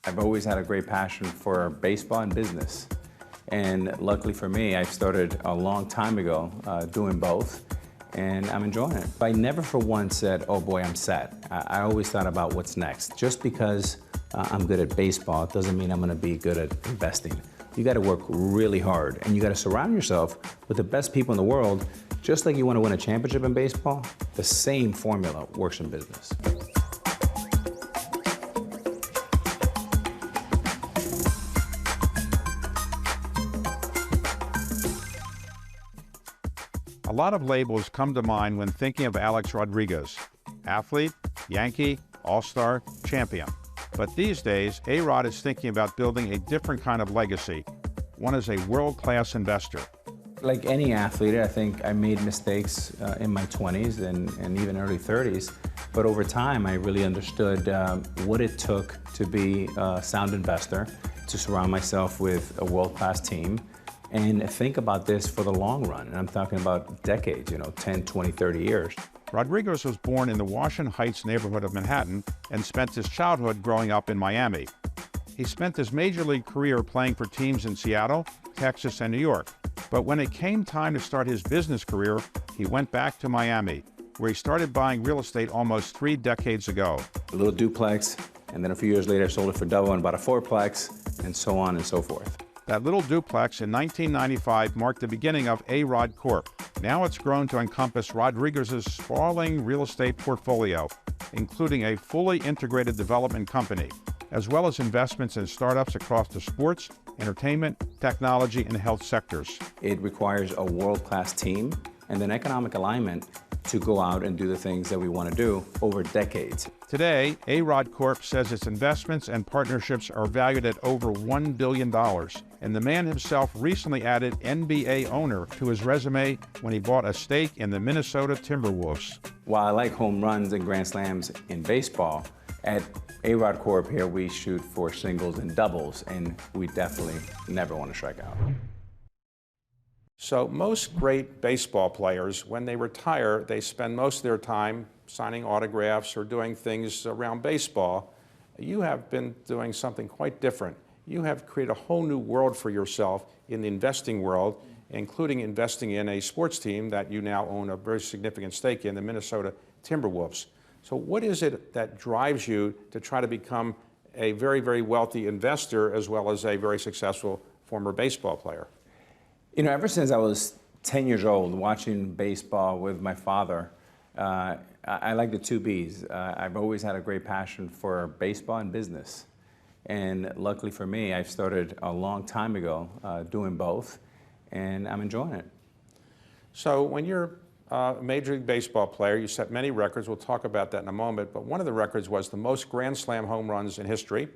I've always had a great passion for baseball and business. And luckily for me, I started a long time ago doing both, and I'm enjoying it. I never for once said, oh boy, I'm set. I always thought about what's next. Just because I'm good at baseball doesn't mean I'm gonna be good at investing. You gotta work really hard, and you gotta surround yourself with the best people in the world. Just like you wanna win a championship in baseball, the same formula works in business. A lot of labels come to mind when thinking of Alex Rodriguez: athlete, Yankee, all-star, champion. But these days, A-Rod is thinking about building a different kind of legacy, one as a world-class investor. Like any athlete, I think I made mistakes in my 20s and even early 30s. But over time, I really understood what it took to be a sound investor, to surround myself with a world-class team, and think about this for the long run. And I'm talking about decades, 10, 20, 30 years. Rodriguez was born in the Washington Heights neighborhood of Manhattan and spent his childhood growing up in Miami. He spent his major league career playing for teams in Seattle, Texas, and New York. But when it came time to start his business career, he went back to Miami, where he started buying real estate almost 3 decades ago. A little duplex, and then a few years later, I sold it for double and bought a fourplex, and so on and so forth. That little duplex in 1995 marked the beginning of A-Rod Corp. Now it's grown to encompass Rodriguez's sprawling real estate portfolio, including a fully integrated development company, as well as investments in startups across the sports, entertainment, technology, and health sectors. It requires a world-class team and an economic alignment to go out and do the things that we want to do over decades. Today, A-Rod Corp says its investments and partnerships are valued at over $1 billion. And the man himself recently added NBA owner to his resume when he bought a stake in the Minnesota Timberwolves. While I like home runs and grand slams in baseball, at A-Rod Corp here we shoot for singles and doubles, and we definitely never want to strike out. So most great baseball players, when they retire, they spend most of their time signing autographs or doing things around baseball. You have been doing something quite different. You have created a whole new world for yourself in the investing world, including investing in a sports team that you now own a very significant stake in, the Minnesota Timberwolves. So what is it that drives you to try to become a very, very wealthy investor as well as a very successful former baseball player? Ever since I was 10 years old, watching baseball with my father, I like the two Bs. I've always had a great passion for baseball and business. And luckily for me, I started a long time ago doing both, and I'm enjoying it. So when you're a Major League Baseball player, you set many records. We'll talk about that in a moment. But one of the records was the most Grand Slam home runs in history.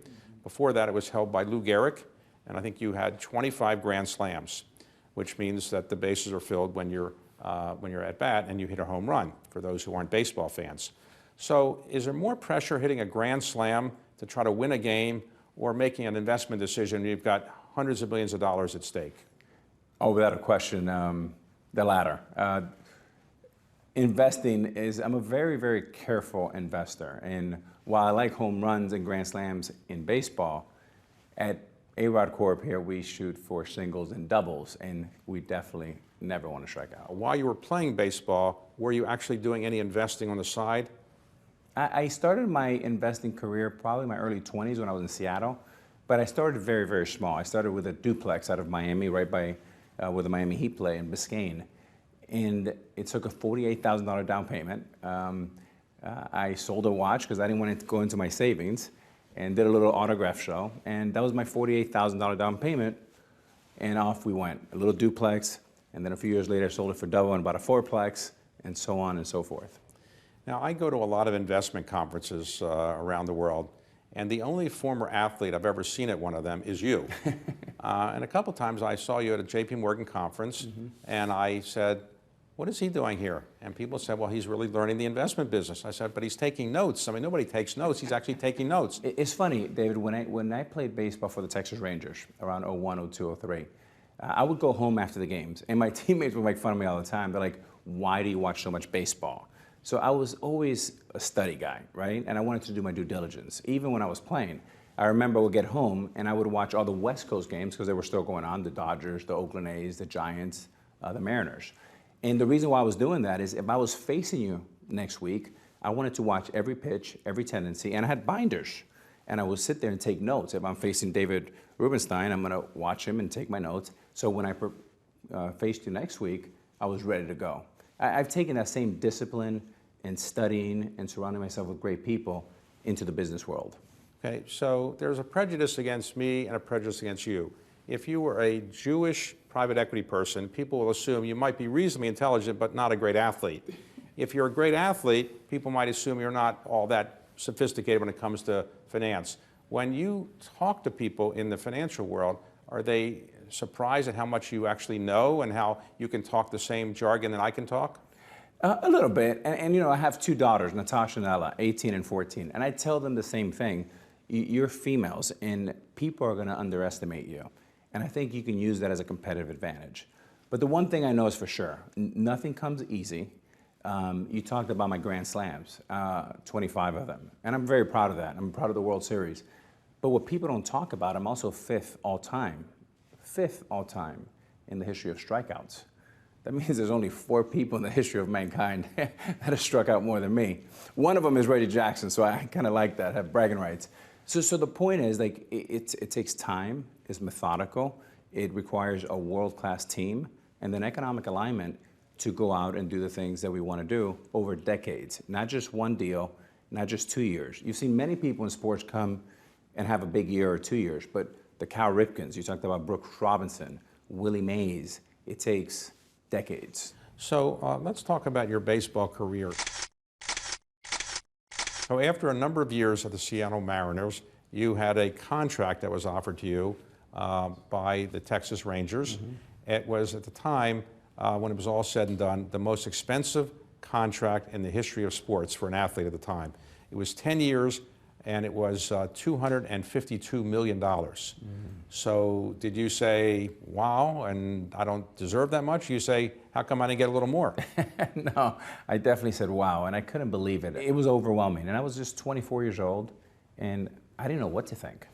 Before that, it was held by Lou Gehrig, and I think you had 25 Grand Slams, which means that the bases are filled when you're at bat and you hit a home run, for those who aren't baseball fans. So is there more pressure hitting a grand slam to try to win a game or making an investment decision when you've got hundreds of millions of dollars at stake? Oh, without a question, the latter. Investing is, I'm a very, very careful investor. And while I like home runs and grand slams in baseball, at A-Rod Corp here, we shoot for singles and doubles, and we definitely never want to strike out. While you were playing baseball, were you actually doing any investing on the side? I started my investing career probably in my early 20s when I was in Seattle, but I started very, very small. I started with a duplex out of Miami, right by where the Miami Heat play in Biscayne. And it took a $48,000 down payment. I sold a watch because I didn't want it to go into my savings, and did a little autograph show, and that was my $48,000 down payment, and off we went. A little duplex, and then a few years later I sold it for double and bought a fourplex, and so on and so forth. Now, I go to a lot of investment conferences around the world, and the only former athlete I've ever seen at one of them is you. And a couple times I saw you at a JP Morgan conference, and I said, what is he doing here? And people said, well, he's really learning the investment business. I said, but he's taking notes. I mean, nobody takes notes. He's actually taking notes. It's funny, David, when I played baseball for the Texas Rangers around 01, 02, 03, I would go home after the games, and my teammates would make fun of me all the time. They're like, why do you watch so much baseball? So I was always a study guy, right? And I wanted to do my due diligence, even when I was playing. I remember I would get home and I would watch all the West Coast games because they were still going on, the Dodgers, the Oakland A's, the Giants, the Mariners. And the reason why I was doing that is if I was facing you next week, I wanted to watch every pitch, every tendency, and I had binders. And I would sit there and take notes. If I'm facing David Rubenstein, I'm gonna watch him and take my notes. So when I faced you next week, I was ready to go. I've taken that same discipline and studying and surrounding myself with great people into the business world. Okay, so there's a prejudice against me and a prejudice against you. If you were a Jewish private equity person, people will assume you might be reasonably intelligent but not a great athlete. If you're a great athlete, people might assume you're not all that sophisticated when it comes to finance. When you talk to people in the financial world, are they surprised at how much you actually know and how you can talk the same jargon that I can talk? A little bit, and you know, I have two daughters, Natasha and Ella, 18 and 14, and I tell them the same thing. You're females, and people are going to underestimate you, and I think you can use that as a competitive advantage. But the one thing I know is for sure, nothing comes easy. You talked about my Grand Slams, 25 of them, and I'm very proud of that. I'm proud of the World Series. But what people don't talk about, I'm also fifth all-time in the history of strikeouts. That means there's only 4 people in the history of mankind that have struck out more than me. One of them is Reggie Jackson, so I kind of like that, have bragging rights. So the point is, like, it takes time, it's methodical, it requires a world-class team, and then economic alignment to go out and do the things that we want to do over decades. Not just one deal, not just 2 years. You've seen many people in sports come and have a big year or 2 years, but the Cal Ripkens, you talked about Brooks Robinson, Willie Mays, it takes decades. So let's talk about your baseball career. So after a number of years at the Seattle Mariners, you had a contract that was offered to you by the Texas Rangers. It was, at the time, when it was all said and done, the most expensive contract in the history of sports for an athlete at the time. It was 10 years, and it was $252 million. So did you say, wow, and I don't deserve that much? You say, how come I didn't get a little more? No, I definitely said, wow, and I couldn't believe it. It was overwhelming, and I was just 24 years old, and I didn't know what to think.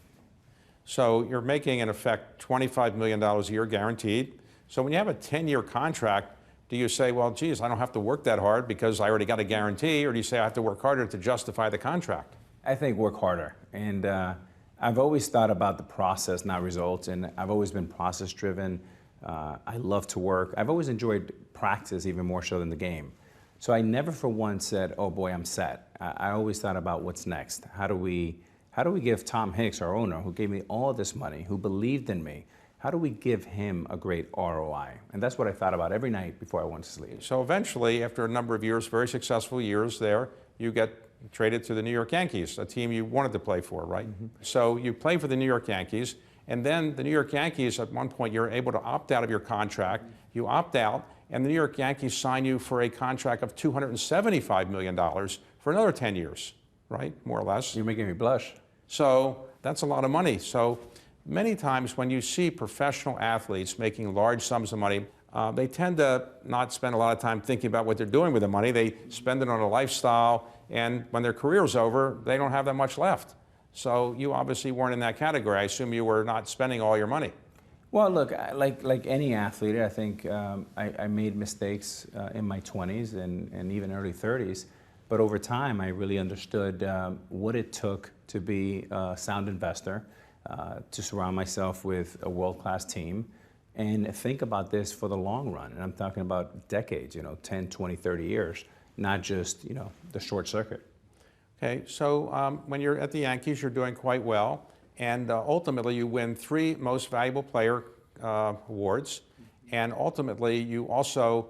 So you're making, in effect, $25 million a year guaranteed. So when you have a 10-year contract, do you say, well, geez, I don't have to work that hard because I already got a guarantee, or do you say I have to work harder to justify the contract? I think work harder, and I've always thought about the process, not results, and I've always been process-driven. I love to work. I've always enjoyed practice even more so than the game. So I never for once said, oh boy, I'm set. I always thought about what's next. How do we give Tom Hicks, our owner, who gave me all this money, who believed in me, how do we give him a great ROI? And that's what I thought about every night before I went to sleep. So eventually, after a number of years, very successful years there, you get traded to the New York Yankees, a team you wanted to play for, right? So you play for the New York Yankees, and then the New York Yankees, at one point, you're able to opt out of your contract. You opt out, and the New York Yankees sign you for a contract of $275 million for another 10 years, right? More or less. You're making me blush. So that's a lot of money. So many times when you see professional athletes making large sums of money, they tend to not spend a lot of time thinking about what they're doing with the money. They spend it on a lifestyle, and when their career's over, they don't have that much left. So you obviously weren't in that category. I assume you were not spending all your money. Well, look, like any athlete, I think I made mistakes in my 20s and even early 30s. But over time, I really understood what it took to be a sound investor, to surround myself with a world-class team, and think about this for the long run. And I'm talking about decades, 10, 20, 30 years, not just, the short circuit. Okay, so when you're at the Yankees, you're doing quite well. And ultimately, you win 3 Most Valuable Player awards. And ultimately, you also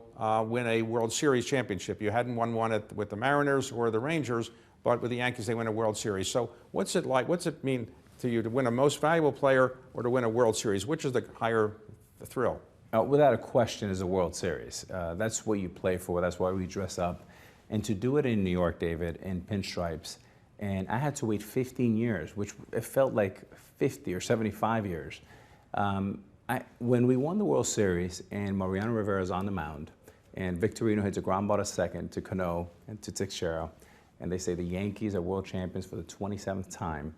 win a World Series championship. You hadn't won one with the Mariners or the Rangers, but with the Yankees, they win a World Series. So what's it like? What's it mean to you to win a Most Valuable Player or to win a World Series? Which is the higher thrill? Without a question, is a World Series. That's what you play for. That's why we dress up. And to do it in New York, David, in pinstripes, and I had to wait 15 years, which it felt like 50 or 75 years. When we won the World Series and Mariano Rivera's on the mound, and Victorino hits a ground ball to second to Cano and to Teixeira, and they say the Yankees are world champions for the 27th time,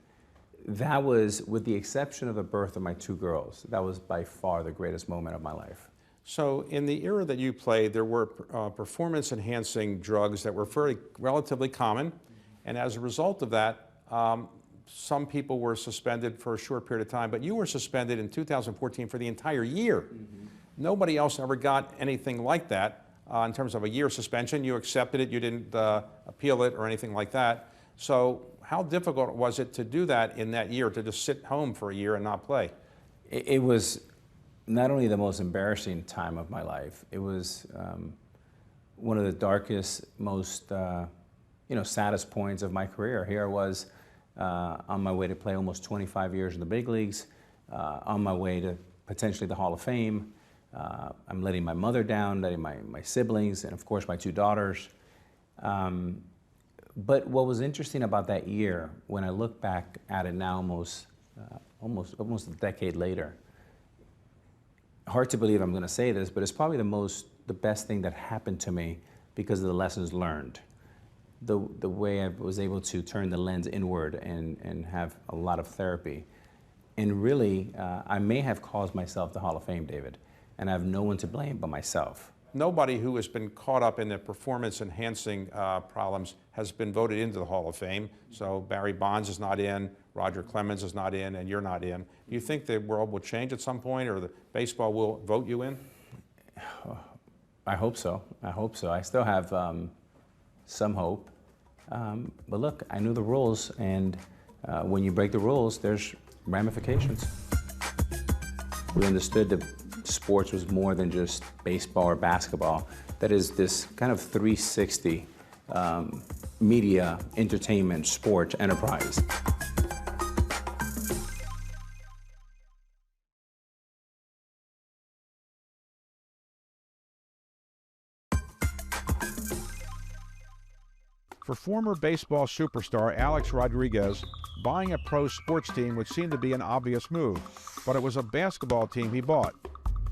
That was, with the exception of the birth of my two girls, that was by far the greatest moment of my life. So in the era that you played, there were performance-enhancing drugs that were relatively common, and as a result of that, some people were suspended for a short period of time, but you were suspended in 2014 for the entire year. Mm-hmm. Nobody else ever got anything like that in terms of a year suspension. You accepted it, you didn't appeal it or anything like that. So how difficult was it to do that in that year, to just sit home for a year and not play? It was not only the most embarrassing time of my life, it was one of the darkest, most saddest points of my career. Here I was on my way to play almost 25 years in the big leagues, on my way to potentially the Hall of Fame. I'm letting my mother down, letting my siblings, and of course my two daughters. But what was interesting about that year, when I look back at it now, almost a decade later, hard to believe I'm going to say this, but it's probably the best thing that happened to me because of the lessons learned. The way I was able to turn the lens inward and have a lot of therapy. And really, I may have caused myself the Hall of Fame, David, and I have no one to blame but myself. Nobody who has been caught up in the performance-enhancing problems has been voted into the Hall of Fame. So Barry Bonds is not in, Roger Clemens is not in, and you're not in. Do you think the world will change at some point, or the baseball will vote you in? I hope so. I hope so. I still have some hope. But look, I knew the rules, and when you break the rules, there's ramifications. We understood that sports was more than just baseball or basketball. That is this kind of 360 media, entertainment, sport enterprise. For former baseball superstar Alex Rodriguez, buying a pro sports team would seem to be an obvious move, but it was a basketball team he bought,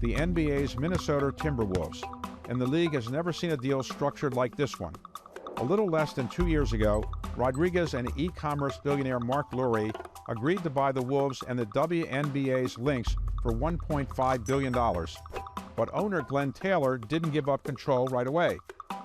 the NBA's Minnesota Timberwolves, and the league has never seen a deal structured like this one. A little less than 2 years ago, Rodriguez and e-commerce billionaire Mark Lurie agreed to buy the Wolves and the WNBA's Lynx for $1.5 billion. But owner Glenn Taylor didn't give up control right away.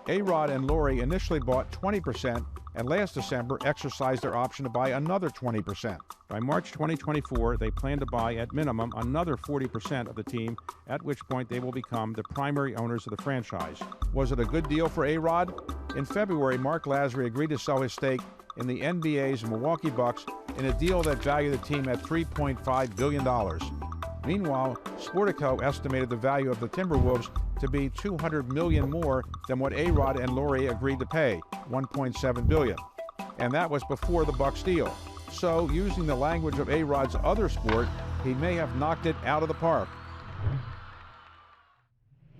A-Rod and Lurie initially bought 20%, and last December exercised their option to buy another 20%. By March 2024, they plan to buy at minimum another 40% of the team, at which point they will become the primary owners of the franchise. Was it a good deal for A-Rod? In February, Mark Lasry agreed to sell his stake in the NBA's Milwaukee Bucks in a deal that valued the team at $3.5 billion. Meanwhile, Sportico estimated the value of the Timberwolves to be $200 million more than what A-Rod and Lurie agreed to pay, $1.7 billion. And that was before the Bucks deal. So, using the language of A-Rod's other sport, he may have knocked it out of the park.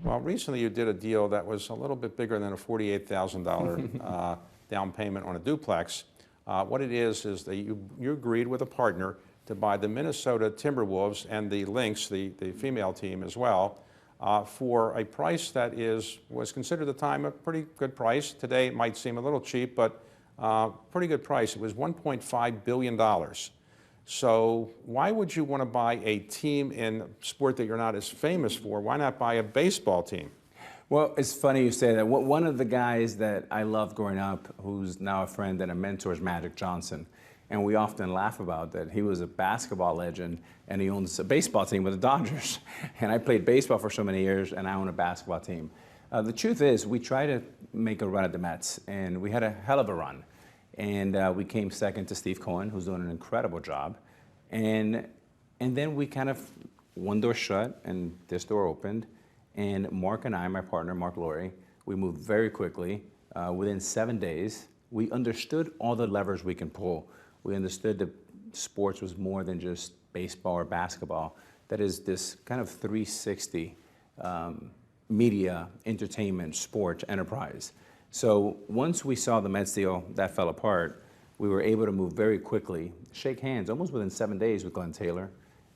Well, recently you did a deal that was a little bit bigger than a $48,000 down payment on a duplex. What it is that you agreed with a partner to buy the Minnesota Timberwolves and the Lynx, the female team as well, for a price that was considered at the time a pretty good price. Today it might seem a little cheap, but pretty good price. It was $1.5 billion. So why would you want to buy a team in a sport that you're not as famous for? Why not buy a baseball team? Well, it's funny you say that. One of the guys that I loved growing up, who's now a friend and a mentor, is Magic Johnson. And we often laugh about that. He was a basketball legend, and he owns a baseball team with the Dodgers. And I played baseball for so many years, and I own a basketball team. The truth is, we tried to make a run at the Mets, and we had a hell of a run. And we came second to Steve Cohen, who's doing an incredible job. And then we kind of, one door shut, and this door opened. And Mark and I, my partner, Mark Lurie, we moved very quickly. Within 7 days, we understood all the levers we can pull. We understood that sports was more than just baseball or basketball. That is this kind of 360 media, entertainment, sport enterprise. So once we saw the Mets deal, that fell apart, we were able to move very quickly, shake hands almost within 7 days with Glenn Taylor,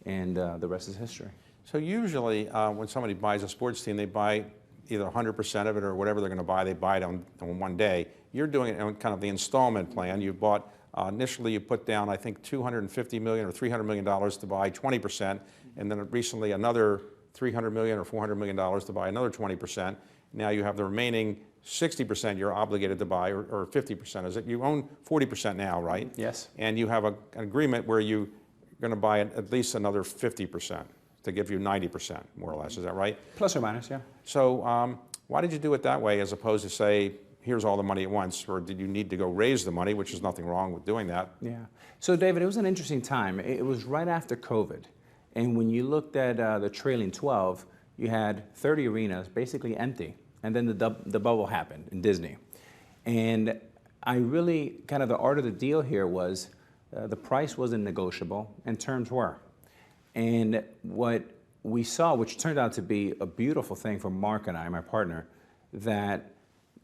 and the rest is history. So usually when somebody buys a sports team, they buy either 100% of it or whatever they're going to buy, they buy it on one day. You're doing it on kind of the installment plan. You bought Initially, you put down, I think, $250 million or $300 million to buy 20%, and then recently another $300 million or $400 million to buy another 20%. Now you have the remaining 60% you're obligated to buy, or 50%. Is it? You own 40% now, right? Yes. And you have an agreement where you're going to buy at least another 50% to give you 90%, more or less. Is that right? Plus or minus, yeah. So why did you do it that way as opposed to say, here's all the money at once, or did you need to go raise the money, which is nothing wrong with doing that? Yeah. So David, it was an interesting time. It was right after COVID. And when you looked at the trailing 12, you had 30 arenas basically empty. And then the bubble happened in Disney. And I really, kind of the art of the deal here was the price wasn't negotiable and terms were. And what we saw, which turned out to be a beautiful thing for Mark and I, my partner, that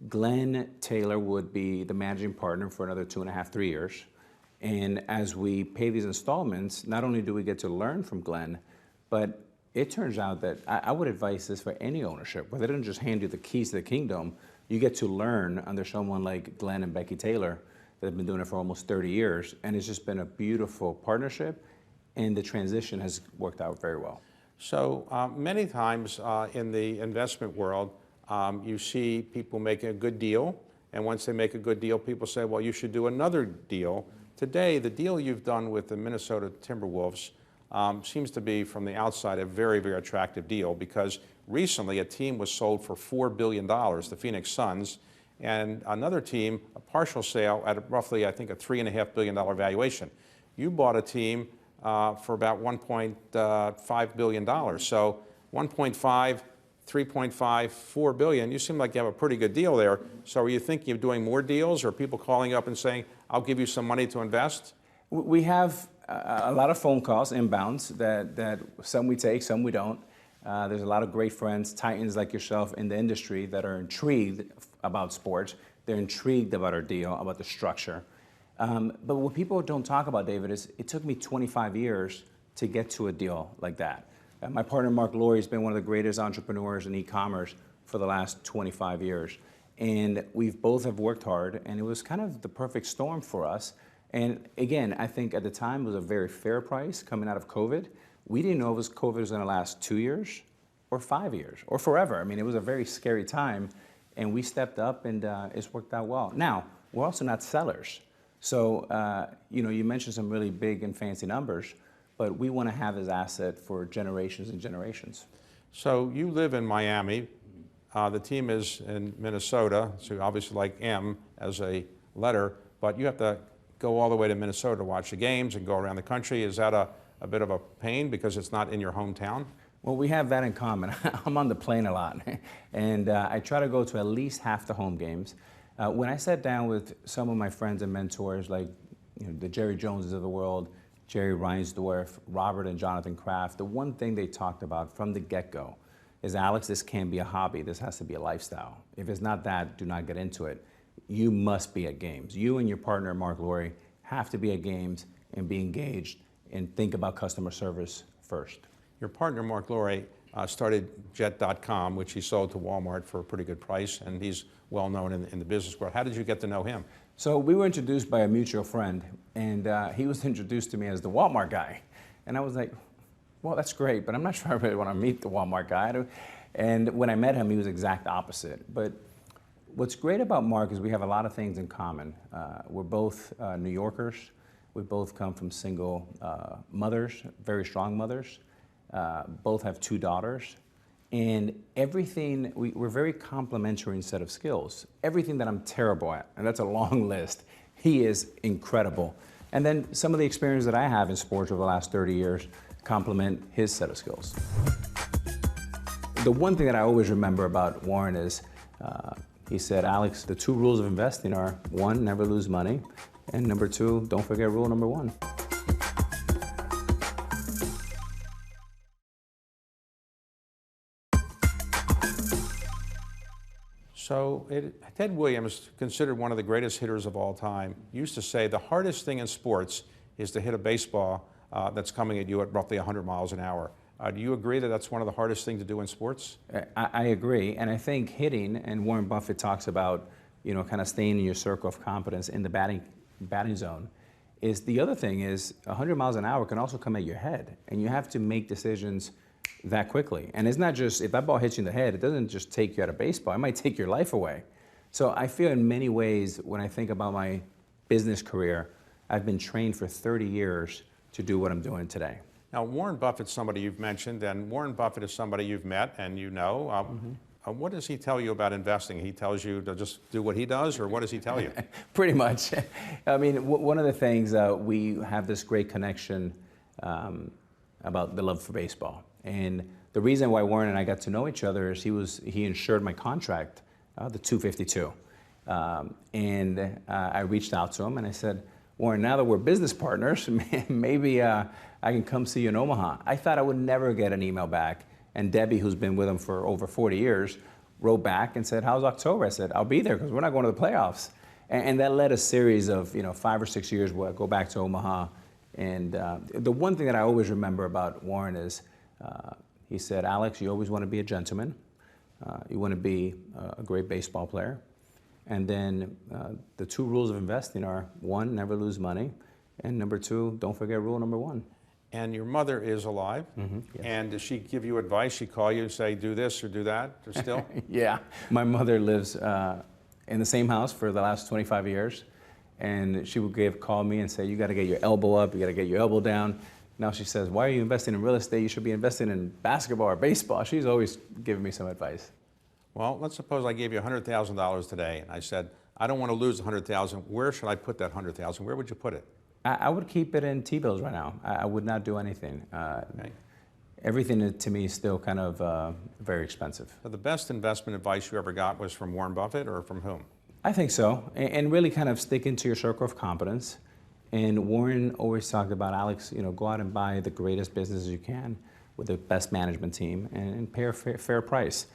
Glenn Taylor would be the managing partner for another 2.5, 3 years. And as we pay these installments, not only do we get to learn from Glenn, but it turns out that I would advise this for any ownership, where they don't just hand you the keys to the kingdom. You get to learn under someone like Glenn and Becky Taylor that have been doing it for almost 30 years. And it's just been a beautiful partnership, and the transition has worked out very well. So many times in the investment world, you see people making a good deal, and once they make a good deal, people say, well, you should do another deal. Today, the deal you've done with the Minnesota Timberwolves seems to be, from the outside, a very, very attractive deal, because recently a team was sold for $4 billion, the Phoenix Suns, and another team, a partial sale at roughly, I think, a $3.5 billion valuation. You bought a team for about $1.5 billion. So 1.5, 3.5, $4 billion, you seem like you have a pretty good deal there. So are you thinking of doing more deals, or people calling up and saying, I'll give you some money to invest? We have a lot of phone calls, inbounds, that some we take, some we don't. There's a lot of great friends, titans like yourself in the industry, that are intrigued about sports. They're intrigued about our deal, about the structure. But what people don't talk about, David, is it took me 25 years to get to a deal like that. My partner, Mark Laurie, has been one of the greatest entrepreneurs in e-commerce for the last 25 years. And we've both have worked hard, and it was kind of the perfect storm for us. And again, I think at the time it was a very fair price coming out of COVID. We didn't know if COVID was going to last 2 years or 5 years or forever. I mean, it was a very scary time, and we stepped up, and it's worked out well. Now, we're also not sellers. So, you mentioned some really big and fancy numbers, but we want to have this asset for generations and generations. So you live in Miami. The team is in Minnesota, so you obviously like M as a letter, but you have to go all the way to Minnesota to watch the games and go around the country. Is that a bit of a pain because it's not in your hometown? Well, we have that in common. I'm on the plane a lot, and I try to go to at least half the home games. When I sat down with some of my friends and mentors, like the Jerry Joneses of the world, Jerry Reinsdorf, Robert and Jonathan Kraft, the one thing they talked about from the get-go is, Alex, this can't be a hobby. This has to be a lifestyle. If it's not that, do not get into it. You must be at games. You and your partner, Mark Laurie, have to be at games and be engaged and think about customer service first. Your partner, Mark Laurie, started Jet.com, which he sold to Walmart for a pretty good price, and he's well known in the business world. How did you get to know him? So we were introduced by a mutual friend, and he was introduced to me as the Walmart guy. And I was like, well, that's great, but I'm not sure I really want to meet the Walmart guy. And when I met him, he was exact opposite. But what's great about Mark is we have a lot of things in common. We're both New Yorkers. We both come from single mothers, very strong mothers. Both have 2 daughters. And everything, we're very complementary in set of skills. Everything that I'm terrible at, and that's a long list, he is incredible. And then some of the experience that I have in sports over the last 30 years complement his set of skills. The one thing that I always remember about Warren is, he said, Alex, the 2 rules of investing are, 1, never lose money, and number 2, don't forget rule number 1. So Ted Williams, considered one of the greatest hitters of all time, used to say the hardest thing in sports is to hit a baseball that's coming at you at roughly 100 miles an hour. Do you agree that that's one of the hardest things to do in sports? I agree, and I think hitting, and Warren Buffett talks about, kind of staying in your circle of competence in the batting batting zone. Is the other thing is 100 miles an hour can also come at your head, and you have to make decisions that quickly. And it's not just, if that ball hits you in the head, it doesn't just take you out of baseball, it might take your life away. So I feel in many ways, when I think about my business career, I've been trained for 30 years to do what I'm doing today. Now, Warren Buffett's somebody you've mentioned, and Warren Buffett is somebody you've met and you know. What does he tell you about investing? He tells you to just do what he does, or what does he tell you? Pretty much. I mean, one of the things, we have this great connection about the love for baseball. And the reason why Warren and I got to know each other is he insured my contract, the 252. I reached out to him and I said, Warren, now that we're business partners, maybe I can come see you in Omaha. I thought I would never get an email back. And Debbie, who's been with him for over 40 years, wrote back and said, how's October? I said, I'll be there because we're not going to the playoffs. And that led a series of 5 or 6 years where I go back to Omaha. And the one thing that I always remember about Warren is he said, Alex, you always want to be a gentleman. You want to be a great baseball player. And then the 2 rules of investing are, 1, never lose money. And number 2, don't forget rule number 1. And your mother is alive. Yes. And does she give you advice? She call you and say, do this or do that, or still? Yeah. My mother lives in the same house for the last 25 years. And she would call me and say, you got to get your elbow up, you got to get your elbow down. Now she says, why are you investing in real estate? You should be investing in basketball or baseball. She's always giving me some advice. Well, let's suppose I gave you $100,000 today, and I said, I don't want to lose $100,000. Where should I put that $100,000? Where would you put it? I would keep it in T-bills right now. I would not do anything. Okay. Everything to me is still kind of very expensive. So the best investment advice you ever got was from Warren Buffett, or from whom? I think so, and really kind of sticking to your circle of competence. And Warren always talked about, Alex, go out and buy the greatest businesses you can with the best management team and pay a fair price.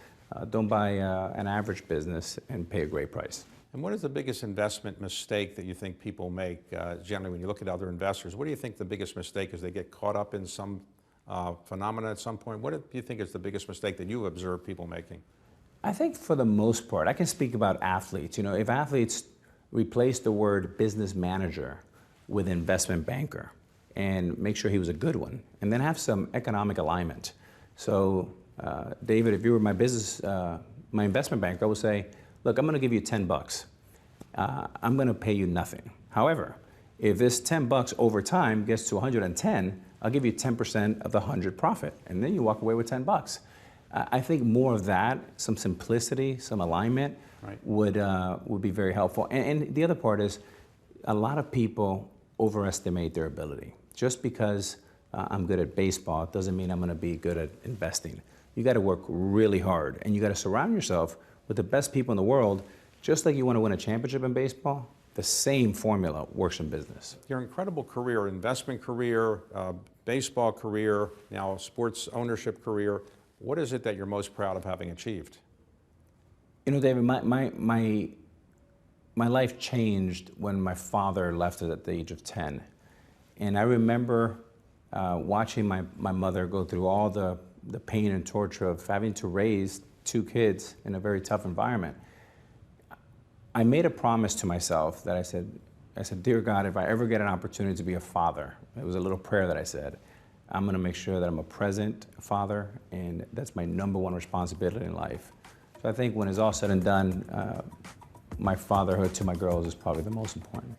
Don't buy an average business and pay a great price. And what is the biggest investment mistake that you think people make, generally, when you look at other investors? What do you think the biggest mistake is? They get caught up in some phenomena at some point? What do you think is the biggest mistake that you observe people making? I think for the most part, I can speak about athletes. If athletes replace the word business manager with investment banker and make sure he was a good one, and then have some economic alignment. So, David, if you were my investment banker, I would say, look, I'm going to give you $10. I'm going to pay you nothing. However, if this $10 over time gets to 110, I'll give you 10% of the 100 profit, and then you walk away with $10. I think more of that, some simplicity, some alignment, right, would be very helpful. And the other part is, a lot of people overestimate their ability. Just because I'm good at baseball doesn't mean I'm going to be good at investing. You got to work really hard, and you got to surround yourself with the best people in the world. Just like you want to win a championship in baseball, the same formula works in business. Your incredible career, investment career, baseball career, now sports ownership career, what is it that you're most proud of having achieved? David, my life changed when my father left us at the age of 10. And I remember watching my mother go through all the pain and torture of having to raise 2 kids in a very tough environment. I made a promise to myself that I said, dear God, if I ever get an opportunity to be a father, it was a little prayer that I said, I'm going to make sure that I'm a present father, and that's my #1 responsibility in life. So I think when it's all said and done, my fatherhood to my girls is probably the most important.